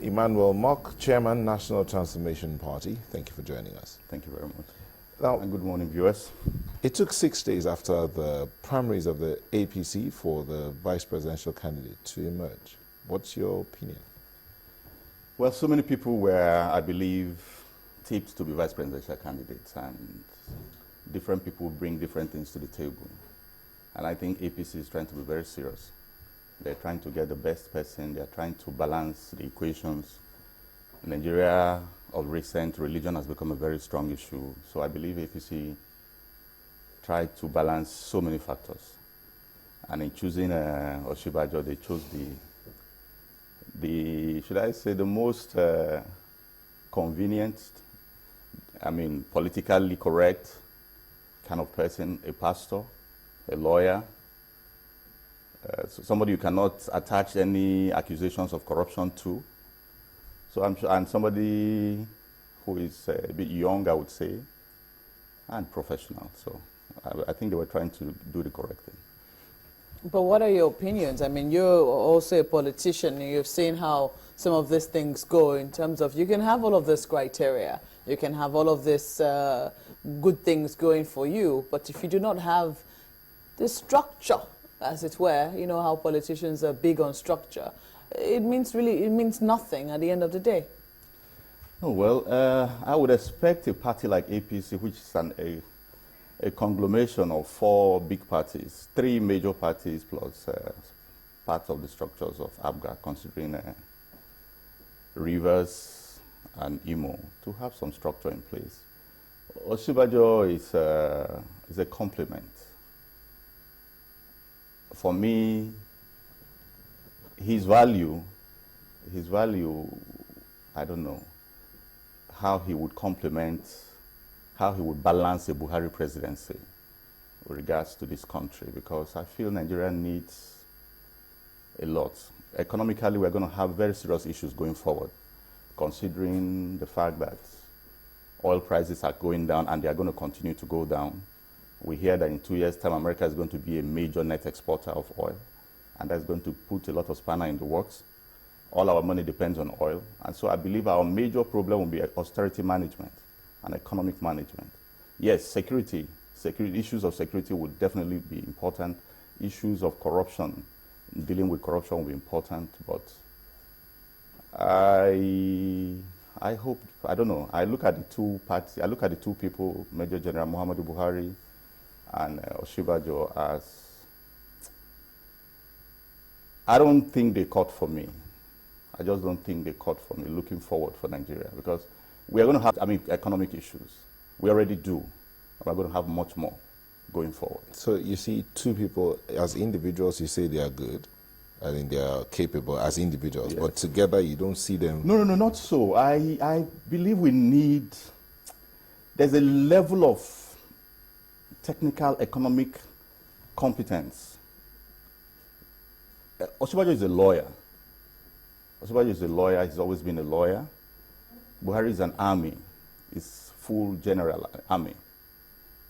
Emmanuel Mok, Chairman, National Transformation Party. Thank you for joining us. Thank you very much. Now, and good morning, viewers. It took 6 days after the primaries of the APC for the vice presidential candidate to emerge. What's your opinion? Well, so many people were, I believe, tipped to be vice presidential candidates, and different people bring different things to the table. And I think APC is trying to be very serious. They're trying to get the best person. They're trying to balance the equations. In Nigeria, of recent, religion has become a very strong issue. So I believe APC tried to balance so many factors. And in choosing Osinbanjo, they chose should I say, the most convenient, politically correct kind of person, a pastor, a lawyer, so somebody you cannot attach any accusations of corruption to. So I'm sure, and somebody who is a bit young, I would say, and professional. So I think they were trying to do the correct thing. But what are your opinions? I mean, you're also a politician, and you've seen how some of these things go in terms of you can have all of this criteria, you can have all of this good things going for you, but if you do not have the structure, as it were, you know how politicians are big on structure, it means nothing at the end of the day. Oh, well, I would expect a party like APC, which is a conglomeration of 4 big parties, 3 major parties plus part of the structures of ABGA, considering Rivers and Imo, to have some structure in place. Osinbanjo is a complement. For me, his value, I don't know how he would complement, how he would balance a Buhari presidency with regards to this country, because I feel Nigeria needs a lot. Economically, we're going to have very serious issues going forward, considering the fact that oil prices are going down and they are going to continue to go down. We hear that in 2 years' time, America is going to be a major net exporter of oil, and that's going to put a lot of spanner in the works. All our money depends on oil, and so I believe our major problem will be austerity management and economic management. Yes, security issues of security would definitely be important. Issues of corruption, dealing with corruption will be important, but I hope, I don't know, I look at the 2 parties, I look at the 2 people, Major General Muhammadu Buhari and Osinbanjo, as, I don't think they cut for me. I just don't think they cut for me looking forward for Nigeria, because we are going to have, economic issues. We already do. And we're going to have much more going forward. So you see 2 people, as individuals, you say they are good. I think they are capable as individuals, yes. But together you don't see them. No, not so. I believe we need, there's a level of technical economic competence. Osinbanjo is a lawyer. Osinbanjo is a lawyer, he's always been a lawyer. Buhari is an army, it's full general army.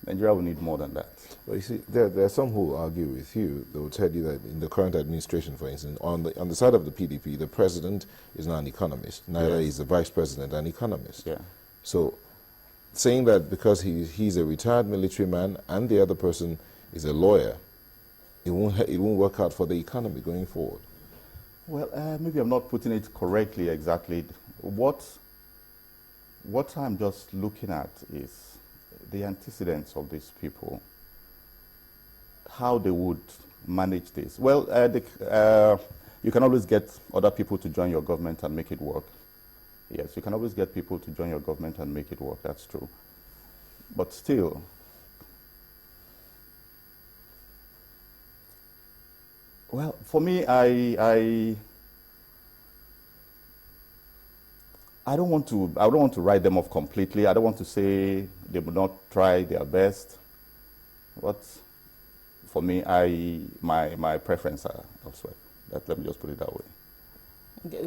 Nigeria will need more than that. Well, you see, there are some who argue with you. They will tell you that in the current administration, for instance, on the side of the PDP, the president is not an economist. Neither is the vice president an economist. Yeah. So saying that because he's a retired military man and the other person is a lawyer, it won't work out for the economy going forward. Well, maybe I'm not putting it correctly exactly. What I'm just looking at is the antecedents of these people, how they would manage this. Well, you can always get other people to join your government and make it work. Yes, you can always get people to join your government and make it work, that's true. But still, well, for me, I don't want to write them off completely. I don't want to say they would not try their best. But for me, my preference are elsewhere. Let me just put it that way.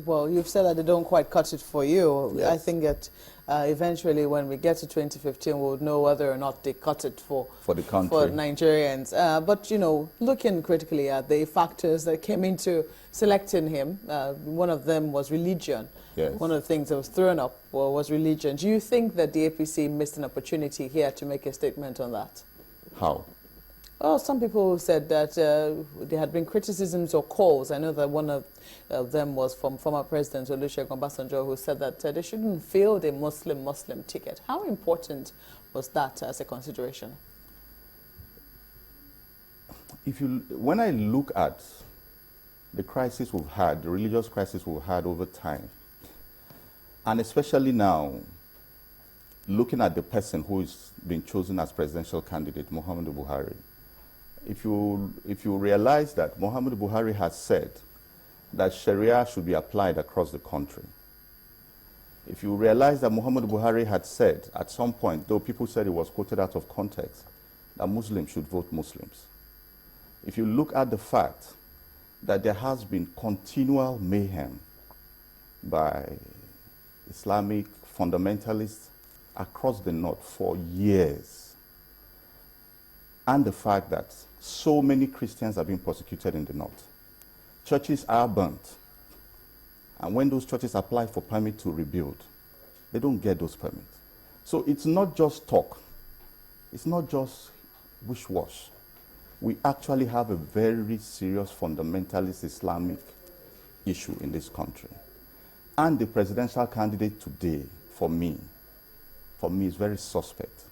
Well, you've said that they don't quite cut it for you. Yes. I think that eventually when we get to 2015, we'll know whether or not they cut it for the country. For Nigerians. But, you know, looking critically at the factors that came into selecting him, one of them was religion. Yes. One of the things that was thrown up was religion. Do you think that the APC missed an opportunity here to make a statement on that? How? Oh, some people said that there had been criticisms or calls. I know that one of them was from former President Olusegun Obasanjo, who said that they shouldn't field a Muslim ticket. How important was that as a consideration? When I look at the crisis we've had, the religious crisis we've had over time, and especially now, looking at the person who is being chosen as presidential candidate, Muhammadu Buhari, if you realize that Muhammadu Buhari has said that Sharia should be applied across the country, if you realize that Muhammadu Buhari had said at some point, though people said it was quoted out of context, that Muslims should vote Muslims, if you look at the fact that there has been continual mayhem by Islamic fundamentalists across the north for years, and the fact that so many Christians are being persecuted in the north, churches are burnt, and when those churches apply for permit to rebuild, they don't get those permits. So it's not just talk, it's not just wish-wash. We actually have a very serious fundamentalist Islamic issue in this country. And the presidential candidate today, for me, is very suspect.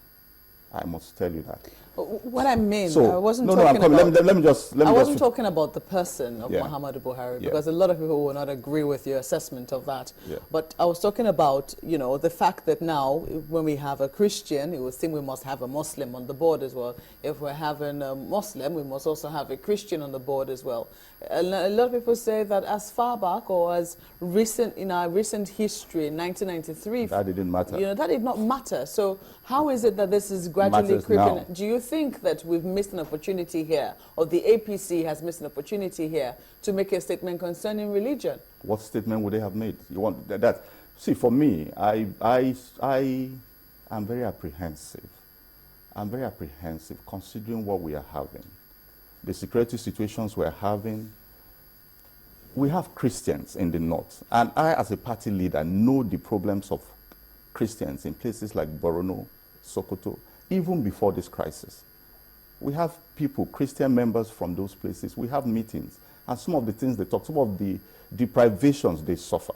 I must tell you that. What I mean, So, I wasn't no, talking I'm coming. about... Let me just... I wasn't talking about the person of Yeah. Muhammadu Buhari, Yeah. because a lot of people will not agree with your assessment of that. Yeah. But I was talking about, you know, the fact that now, when we have a Christian, it would seem we must have a Muslim on the board as well. If we're having a Muslim, we must also have a Christian on the board as well. A lot of people say that as far back or as recent, in our recent history, in 1993... That didn't matter. You know, that did not matter. So how is it that this is gradually Matters creeping? now. Do you think that we've missed an opportunity here, or the APC has missed an opportunity here to make a statement concerning religion? What statement would they have made? You want that? See, for me, I am very apprehensive. I'm very apprehensive considering what we are having, the security situations we're having. We have Christians in the north, and I, as a party leader, know the problems of Christians in places like Borno, Sokoto, even before this crisis. We have people, Christian members from those places. We have meetings, and some of the things they talk, some of the deprivations they suffer.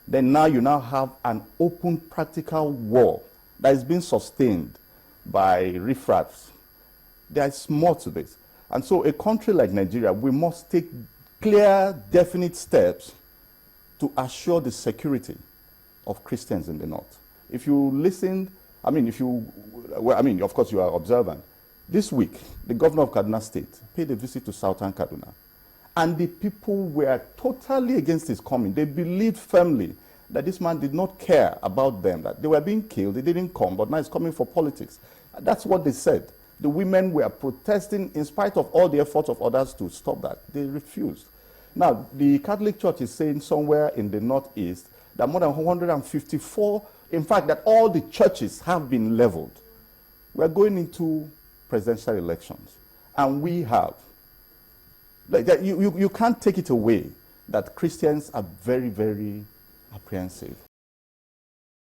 Then now you now have an open, practical war that is being sustained by riffraffs. There is more to this. And so a country like Nigeria, we must take clear, definite steps to assure the security of Christians in the north. If you listen, of course you are observant. This week, the governor of Kaduna State paid a visit to southern Kaduna, and the people were totally against his coming. They believed firmly that this man did not care about them, that they were being killed, they didn't come, but now he's coming for politics. That's what they said. The women were protesting in spite of all the efforts of others to stop that. They refused. Now, the Catholic Church is saying somewhere in the northeast that more than 154, in fact, that all the churches have been leveled. We're going into presidential elections, and we have. You can't take it away that Christians are very, very apprehensive